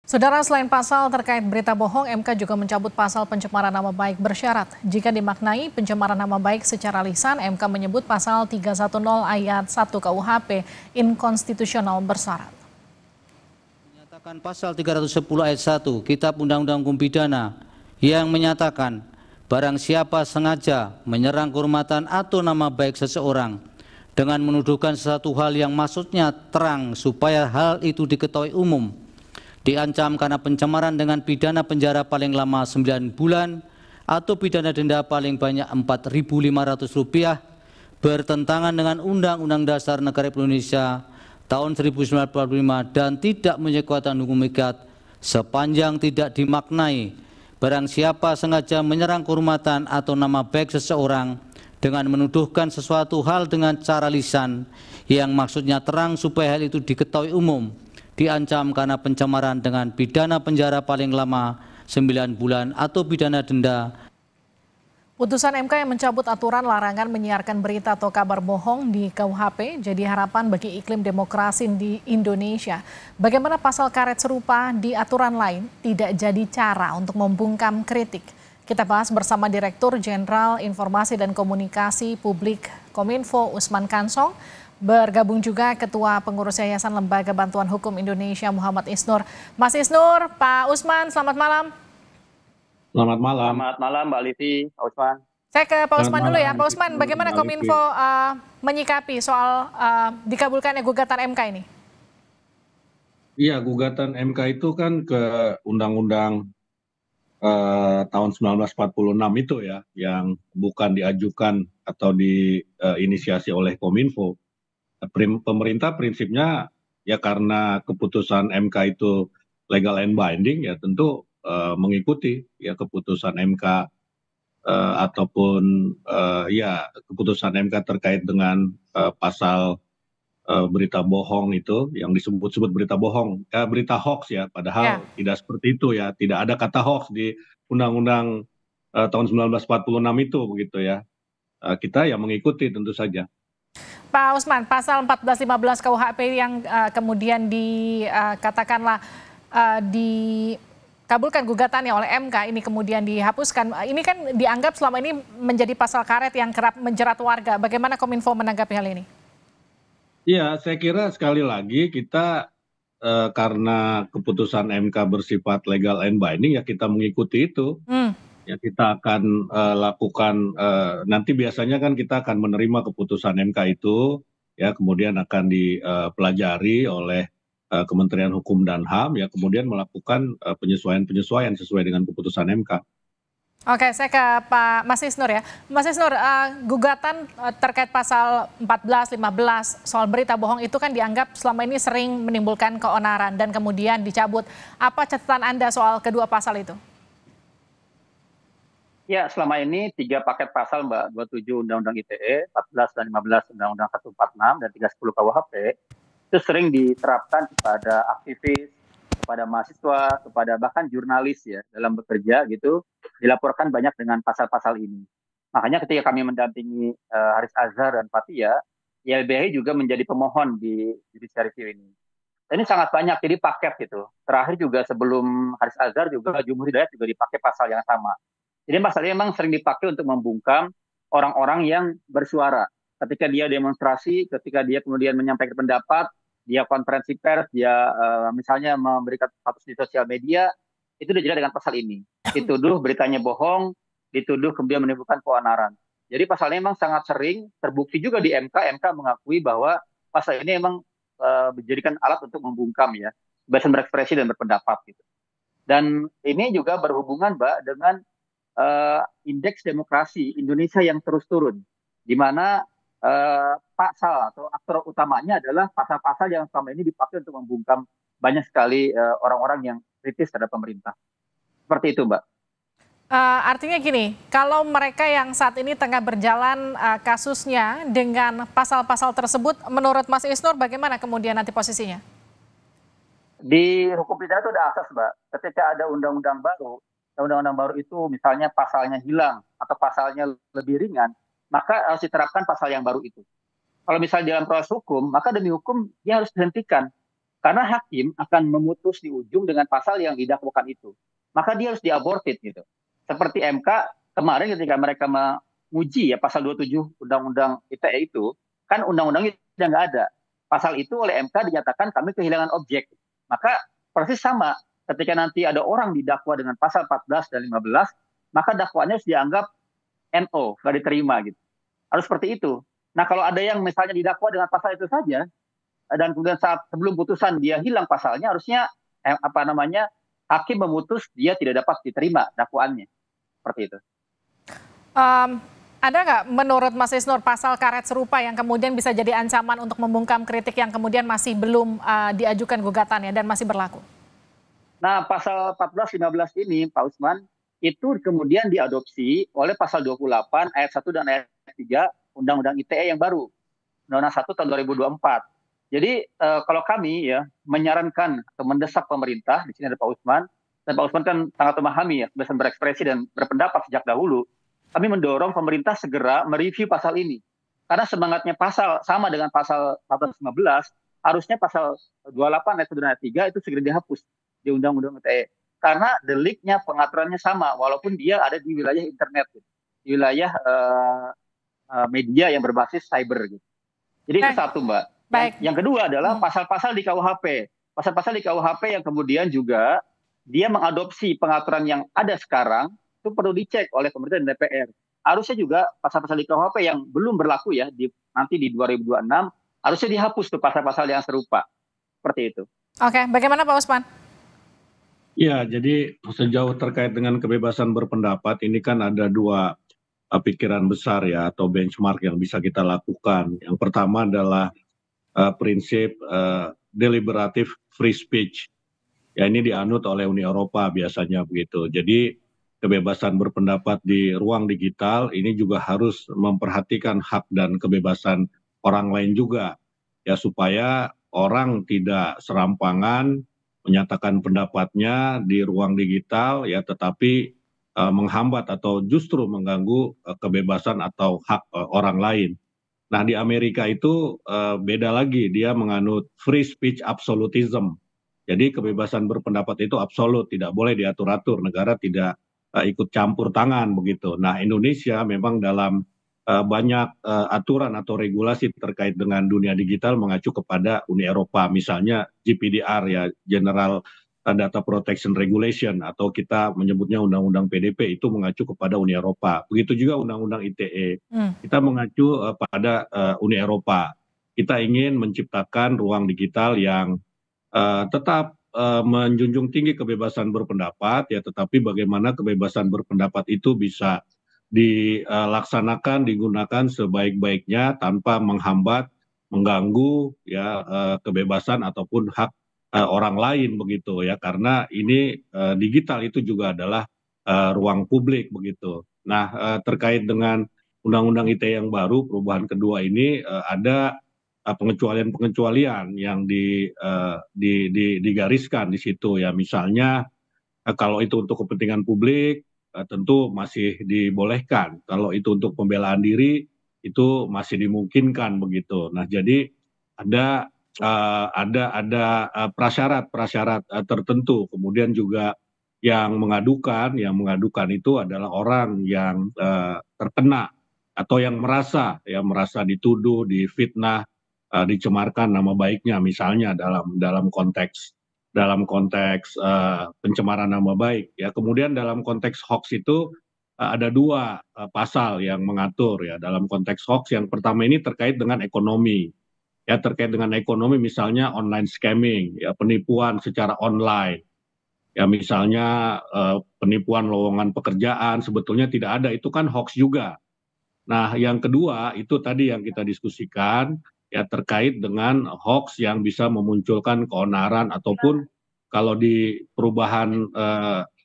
Saudara, selain pasal terkait berita bohong, MK juga mencabut pasal pencemaran nama baik bersyarat. Jika dimaknai pencemaran nama baik secara lisan, MK menyebut pasal 310 ayat 1 KUHP inkonstitusional bersyarat. Menyatakan pasal 310 ayat 1 Kitab Undang-Undang Hukum Pidana yang menyatakan barang siapa sengaja menyerang kehormatan atau nama baik seseorang dengan menuduhkan sesuatu hal yang maksudnya terang supaya hal itu diketahui umum, diancam karena pencemaran dengan pidana penjara paling lama 9 bulan atau pidana denda paling banyak Rp4.500 bertentangan dengan Undang-Undang Dasar Negara Indonesia tahun 1945 dan tidak mempunyai kekuatan hukum ikat sepanjang tidak dimaknai barang siapa sengaja menyerang kehormatan atau nama baik seseorang dengan menuduhkan sesuatu hal dengan cara lisan yang maksudnya terang supaya hal itu diketahui umum, diancam karena pencemaran dengan pidana penjara paling lama 9 bulan atau pidana denda. Putusan MK yang mencabut aturan larangan menyiarkan berita atau kabar bohong di KUHP jadi harapan bagi iklim demokrasi di Indonesia. Bagaimana pasal karet serupa di aturan lain tidak jadi cara untuk membungkam kritik. Kita bahas bersama Direktur Jenderal Informasi dan Komunikasi Publik Kominfo Usman Kansong. Bergabung juga Ketua Pengurus Yayasan Lembaga Bantuan Hukum Indonesia Muhammad Isnur. Mas Isnur, Pak Usman, selamat malam. Selamat malam. Selamat malam Mbak Livi, Pak Usman. Saya ke Pak Usman dulu ya. Pak Livi. Usman, bagaimana Mbak Kominfo menyikapi soal dikabulkannya gugatan MK ini? Iya, gugatan MK itu kan ke Undang-Undang tahun 1946 itu ya, yang bukan diajukan atau diinisiasi oleh Kominfo. Pemerintah prinsipnya ya karena keputusan MK itu legal and binding ya tentu mengikuti ya keputusan MK ataupun ya keputusan MK terkait dengan pasal berita bohong itu yang disebut-sebut berita bohong, berita hoax ya, padahal tidak seperti itu ya, tidak ada kata hoax di Undang-Undang tahun 1946 itu begitu ya. Kita ya mengikuti tentu saja. Pak Usman, pasal 1415 KUHP yang kemudian dikatakanlah dikabulkan gugatannya oleh MK ini kemudian dihapuskan. Ini kan dianggap selama ini menjadi pasal karet yang kerap menjerat warga. Bagaimana Kominfo menanggapi hal ini? Iya, saya kira sekali lagi kita karena keputusan MK bersifat legal and binding ya kita mengikuti itu. Ya kita akan lakukan nanti biasanya kan kita akan menerima keputusan MK itu ya kemudian akan dipelajari oleh Kementerian Hukum dan HAM ya kemudian melakukan penyesuaian sesuai dengan keputusan MK. Oke, saya ke Pak Mas Isnur ya. Mas Isnur, gugatan terkait pasal 14, 15 soal berita bohong itu kan dianggap selama ini sering menimbulkan keonaran dan kemudian dicabut. Apa catatan Anda soal kedua pasal itu? Ya, selama ini 3 paket pasal Mbak, 27 Undang-Undang ITE, 14 dan 15 Undang-Undang 146 dan 310 KUHP itu sering diterapkan kepada aktivis, kepada mahasiswa, kepada bahkan jurnalis ya dalam bekerja gitu, dilaporkan banyak dengan pasal-pasal ini. Makanya ketika kami mendampingi Haris Azhar dan Fathia, YLBHI juga menjadi pemohon di judicial review ini. Dan ini sangat banyak, jadi paket gitu. Terakhir juga sebelum Haris Azhar juga Jumhur Hidayat juga dipakai pasal yang sama. Jadi pasalnya memang sering dipakai untuk membungkam orang-orang yang bersuara. Ketika dia demonstrasi, ketika dia kemudian menyampaikan pendapat, dia konferensi pers, dia misalnya memberikan status di sosial media, itu dijerat dengan pasal ini. Dituduh beritanya bohong, dituduh kemudian menimbulkan keonaran. Jadi pasalnya memang sangat sering terbukti juga di MK. MK mengakui bahwa pasal ini memang dijadikan alat untuk membungkam ya, kebebasan berekspresi dan berpendapat gitu. Dan ini juga berhubungan Mbak dengan indeks demokrasi Indonesia yang terus turun, di mana pasal atau aktor utamanya adalah pasal-pasal yang selama ini dipakai untuk membungkam banyak sekali orang-orang yang kritis terhadap pemerintah. Seperti itu, Mbak. Artinya gini, kalau mereka yang saat ini tengah berjalan kasusnya dengan pasal-pasal tersebut, menurut Mas Isnur bagaimana kemudian nanti posisinya? Di hukum pidana itu ada asas, Mbak. Ketika ada undang-undang baru itu misalnya pasalnya hilang atau pasalnya lebih ringan, maka harus diterapkan pasal yang baru itu. Kalau misalnya dalam proses hukum, maka demi hukum dia harus dihentikan. Karena hakim akan memutus di ujung dengan pasal yang didakwakan itu. Maka dia harus diaborted gitu. Seperti MK kemarin ketika mereka menguji ya pasal 27 Undang-Undang ITE itu, kan undang-undangnya sudah nggak ada. Pasal itu oleh MK dinyatakan kami kehilangan objek. Maka persis sama ketika nanti ada orang didakwa dengan pasal 14 dan 15, maka dakwaannya harus dianggap NO, nggak diterima gitu. Harus seperti itu. Nah kalau ada yang misalnya didakwa dengan pasal itu saja, dan kemudian saat sebelum putusan dia hilang pasalnya, harusnya hakim memutus dia tidak dapat diterima dakwaannya, seperti itu. Ada nggak menurut Mas Isnur pasal karet serupa yang kemudian bisa jadi ancaman untuk membungkam kritik yang kemudian masih belum diajukan gugatannya dan masih berlaku? Nah pasal 14-15 ini Pak Usman itu kemudian diadopsi oleh pasal 28 ayat 1 dan ayat 3 Undang-Undang ITE yang baru, Undang-Undang 1 tahun 2024. Jadi kalau kami ya menyarankan atau mendesak pemerintah, di sini ada Pak Usman, dan Pak Usman kan sangat memahami ya kebebasan berekspresi dan berpendapat sejak dahulu. Kami mendorong pemerintah segera mereview pasal ini. Karena semangatnya pasal sama dengan pasal 14-15, harusnya pasal 28 ayat 1 dan ayat 3 itu segera dihapus di Undang-Undang ITE. Karena deliknya pengaturannya sama, walaupun dia ada di wilayah internet, gitu. Di wilayah media yang berbasis cyber. Gitu. Jadi itu satu, Mbak. Baik. Yang kedua adalah pasal-pasal di KUHP. Pasal-pasal di KUHP yang kemudian juga dia mengadopsi pengaturan yang ada sekarang, itu perlu dicek oleh pemerintah dan DPR. Harusnya juga pasal-pasal di KUHP yang belum berlaku ya, nanti di 2026, harusnya dihapus tuh pasal-pasal yang serupa. Seperti itu. Oke, bagaimana Pak Usman? Ya, jadi sejauh terkait dengan kebebasan berpendapat, ini kan ada dua pikiran besar ya, atau benchmark yang bisa kita lakukan. Yang pertama adalah prinsip deliberative free speech. Ya ini dianut oleh Uni Eropa biasanya begitu. Jadi kebebasan berpendapat di ruang digital ini juga harus memperhatikan hak dan kebebasan orang lain juga. Ya supaya orang tidak serampangan menyatakan pendapatnya di ruang digital ya tetapi menghambat atau justru mengganggu kebebasan atau hak orang lain. Nah di Amerika itu beda lagi, dia menganut free speech absolutism. Jadi kebebasan berpendapat itu absolut, tidak boleh diatur-atur, negara tidak ikut campur tangan begitu. Nah Indonesia memang dalam banyak aturan atau regulasi terkait dengan dunia digital mengacu kepada Uni Eropa, misalnya GPDR ya, General Data Protection Regulation, atau kita menyebutnya Undang-Undang PDP, itu mengacu kepada Uni Eropa. Begitu juga Undang-Undang ITE, kita mengacu pada Uni Eropa. Kita ingin menciptakan ruang digital yang tetap menjunjung tinggi kebebasan berpendapat, ya, tetapi bagaimana kebebasan berpendapat itu bisa dilaksanakan, digunakan sebaik-baiknya tanpa menghambat, mengganggu ya kebebasan ataupun hak orang lain begitu ya, karena ini digital itu juga adalah ruang publik begitu. Nah terkait dengan Undang-Undang ITE yang baru perubahan kedua ini ada pengecualian-pengecualian yang digariskan di situ ya, misalnya kalau itu untuk kepentingan publik tentu masih dibolehkan, kalau itu untuk pembelaan diri itu masih dimungkinkan begitu. Nah jadi ada prasyarat tertentu. Kemudian juga yang mengadukan itu adalah orang yang terkena atau yang merasa dituduh, difitnah, dicemarkan nama baiknya, misalnya dalam konteks pencemaran nama baik ya. Kemudian dalam konteks hoax itu ada dua pasal yang mengatur ya dalam konteks hoax. Yang pertama ini terkait dengan ekonomi. Ya terkait dengan ekonomi, misalnya online scamming, ya penipuan secara online. Ya misalnya penipuan lowongan pekerjaan sebetulnya tidak ada, itu kan hoax juga. Nah yang kedua itu tadi yang kita diskusikan ya terkait dengan hoax yang bisa memunculkan keonaran, ataupun kalau di perubahan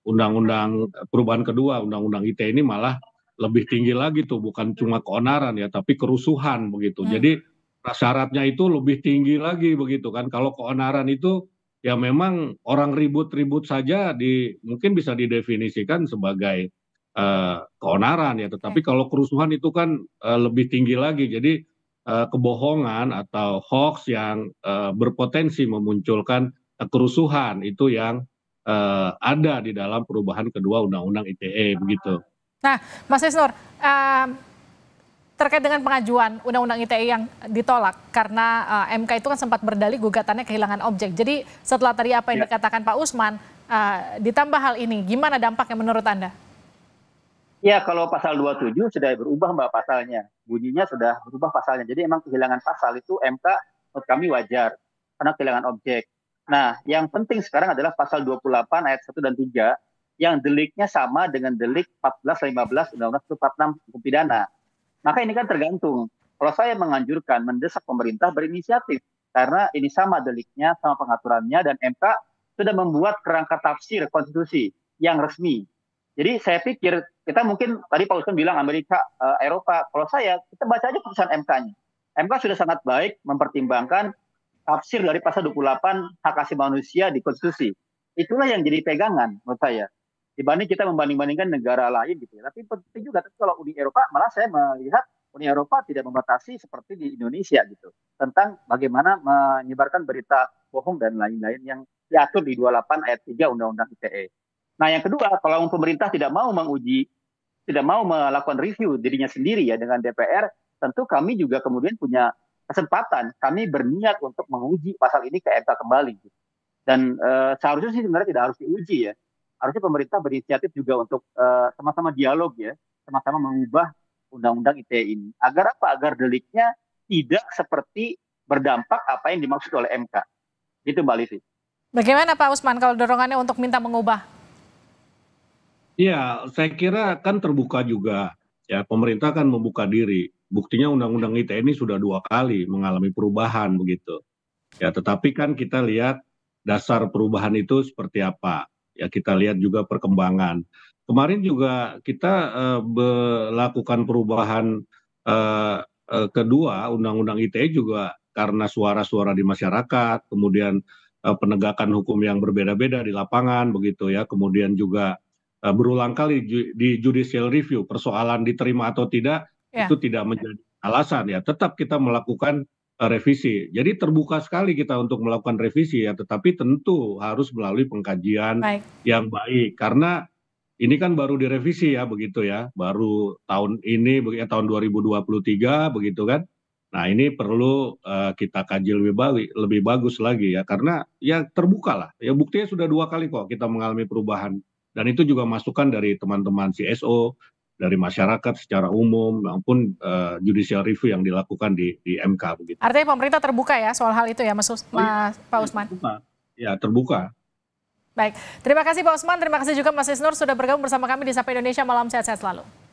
undang-undang perubahan kedua Undang-Undang ITE ini malah lebih tinggi lagi tuh, bukan cuma keonaran ya tapi kerusuhan begitu. Jadi syaratnya itu lebih tinggi lagi begitu kan. Kalau keonaran itu ya memang orang ribut-ribut saja mungkin bisa didefinisikan sebagai keonaran ya, tetapi kalau kerusuhan itu kan lebih tinggi lagi. Jadi kebohongan atau hoax yang berpotensi memunculkan kerusuhan itu yang ada di dalam perubahan kedua Undang-Undang ITE begitu. Nah, Mas Isnur, terkait dengan pengajuan Undang-Undang ITE yang ditolak karena MK itu kan sempat berdalih gugatannya kehilangan objek. Jadi setelah tadi apa yang dikatakan Pak Usman, ditambah hal ini, gimana dampaknya menurut Anda? Ya, kalau pasal 27 sudah berubah Mbak pasalnya. Bunyinya sudah berubah pasalnya. Jadi emang kehilangan pasal itu MK menurut kami wajar karena kehilangan objek. Nah, yang penting sekarang adalah pasal 28 ayat 1 dan 3 yang deliknya sama dengan delik 14, 15 Undang-Undang 146 hukum pidana. Maka ini kan tergantung. Kalau saya menganjurkan, mendesak pemerintah berinisiatif. Karena ini sama deliknya, sama pengaturannya, dan MK sudah membuat kerangka tafsir konstitusi yang resmi. Jadi saya pikir, kita mungkin, tadi Pak Usman bilang Amerika, Eropa. Kalau saya, kita baca aja putusan MK-nya. MK sudah sangat baik mempertimbangkan tafsir dari pasal 28 hak asasi manusia di konstitusi. Itulah yang jadi pegangan menurut saya. Dibanding kita membanding-bandingkan negara lain gitu ya. Tapi penting juga, tapi kalau Uni Eropa, malah saya melihat Uni Eropa tidak membatasi seperti di Indonesia gitu. Tentang bagaimana menyebarkan berita bohong dan lain-lain yang diatur di 28 ayat 3 Undang-Undang ITE. Nah yang kedua, kalau pemerintah tidak mau menguji, tidak mau melakukan review dirinya sendiri ya dengan DPR, tentu kami juga kemudian punya kesempatan, kami berniat untuk menguji pasal ini ke MK kembali. Dan seharusnya sih sebenarnya tidak harus diuji ya. Harusnya pemerintah berinisiatif juga untuk sama-sama dialog ya, sama-sama mengubah Undang-Undang ITE ini. Agar apa? Agar deliknya tidak seperti berdampak apa yang dimaksud oleh MK. Gitu Mbak Livi. Bagaimana Pak Usman kalau dorongannya untuk minta mengubah? Iya, saya kira kan terbuka juga. Ya, pemerintah kan membuka diri. Buktinya Undang-Undang ITE ini sudah 2 kali mengalami perubahan begitu. Ya, tetapi kan kita lihat dasar perubahan itu seperti apa. Ya, kita lihat juga perkembangan. Kemarin juga kita melakukan perubahan kedua Undang-Undang ITE juga karena suara-suara di masyarakat, kemudian penegakan hukum yang berbeda-beda di lapangan begitu ya, kemudian juga berulang kali di judicial review persoalan diterima atau tidak itu tidak menjadi alasan ya, tetap kita melakukan revisi. Jadi terbuka sekali kita untuk melakukan revisi ya, tetapi tentu harus melalui pengkajian yang baik karena ini kan baru direvisi ya begitu ya, baru tahun ini tahun 2023 begitu kan. Nah ini perlu kita kaji lebih bagus lagi ya, karena ya terbuka lah ya, buktinya sudah 2 kali kok kita mengalami perubahan dan itu juga masukan dari teman-teman CSO, dari masyarakat secara umum maupun judicial review yang dilakukan di MK begitu. Artinya pemerintah terbuka ya soal hal itu ya Pak Usman? Ya terbuka. Baik, terima kasih Pak Usman, terima kasih juga Mas Isnur sudah bergabung bersama kami di Sapa Indonesia Malam, sehat-sehat selalu.